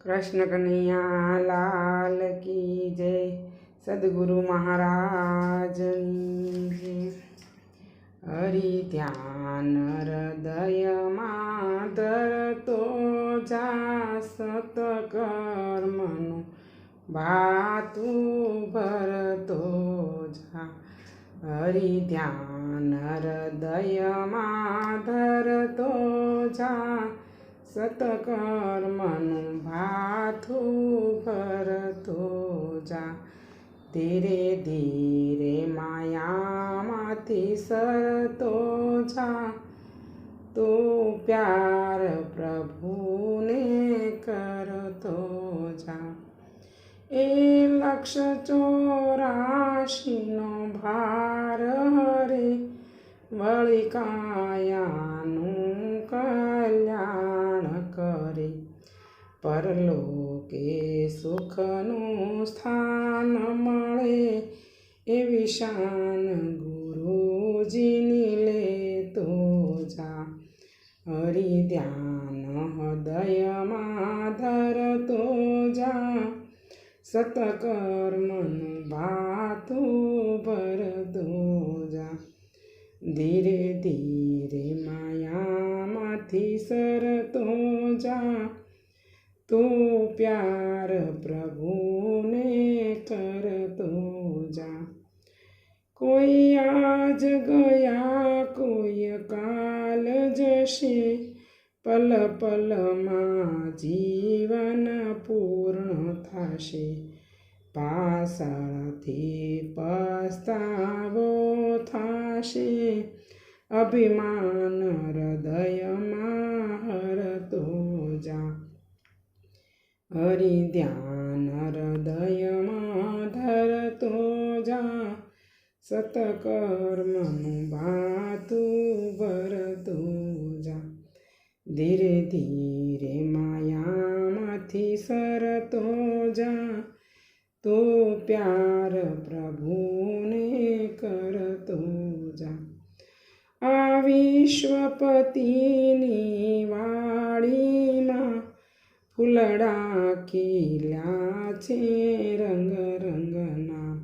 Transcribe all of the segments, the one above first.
कृष्ण कन्हैया लाल की जय। सद्गुरु महाराज जय। हरि ध्यान हृदय धरतो जा, सत्कर्मनु भातु भरतो जा। हरि ध्यान हृदय धरतो जा, सत्कर्मनु भाथु भरतो जा। धीरे धीरे मायामाथी सरतो जा, तो प्यार प्रभुने करतो जा। 1,84,000 નો ભાર હરે, વળી કાયાનું કલ્યાણ કરે। પરલોકે સુખનું સ્થાન મળે, એવી શાન ગુરુજીની લેતો જા। હરિ ધ્યાન હૃદયમાં ધરતો જા, સત્કર્મનું ભાથું ભરતો જા। ધીરે ધીરે માયામાંથી સરતો જા, તો પ્યાર પ્રભુને કરતો જા। કોઈ આજ ગયા કોઈ કાલ જશે, પલ પલમાં જીવન પૂર્ણ થશે। પાછળથી પસ્તાવો થશે, અભિમાન હૃદયમાં હરતો જા। હરિ ધ્યાન હૃદયમાં ધરતો જા, સત્કર્મનું ભાથું ભરતો જા। ધીરે ધીરે માયામાંથી સરતો જા, તો પ્યાર પ્રભુને કરતો જા। આ વિશ્વપતિની વાડીમાં ફૂલડા ખીલ્યા છે રંગ રંગના।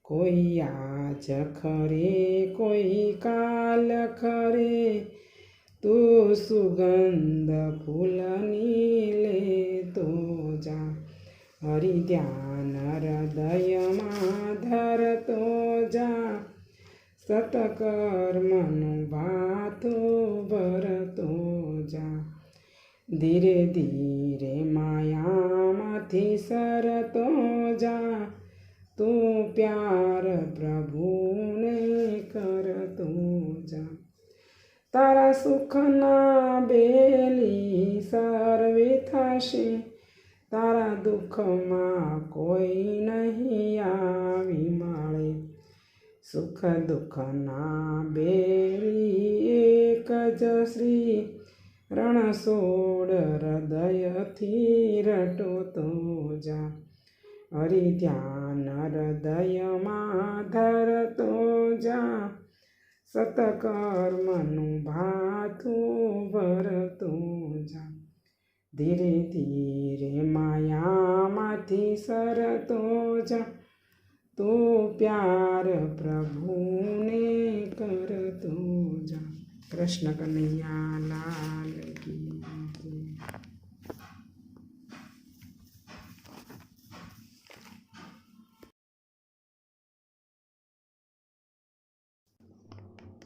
કોઈ આજ ખરે કોઈ કાલ ખરે, તો સુગંધ ફૂલની લેતો જા। હરિ ધ્યાન હૃદયમાં ધરતો જા, સત્કર્મનું ભાથું ભરતો જા। ધીરે ધીરે માયામાંથી સરતો જા, તો પ્યાર પ્રભુને કરતો જા। તારા સુખના બેલી સર્વે થશે, તારા દુઃખમાં કોઈ નહીં આવી મળે। સુખ દુઃખના બેલી એક જ શ્રી, રણછોડ હૃદયથી રટો તો જા। હરિ ધ્યાન હૃદયમાં ધરતો જા, સત્કર્મનું ભાથું ભરતો જા। ધીરે ધીરે માયામાંથી સરતો જા, તો પ્યાર પ્રભુને કરતો જા। કૃષ્ણ કનૈયા લાલ કી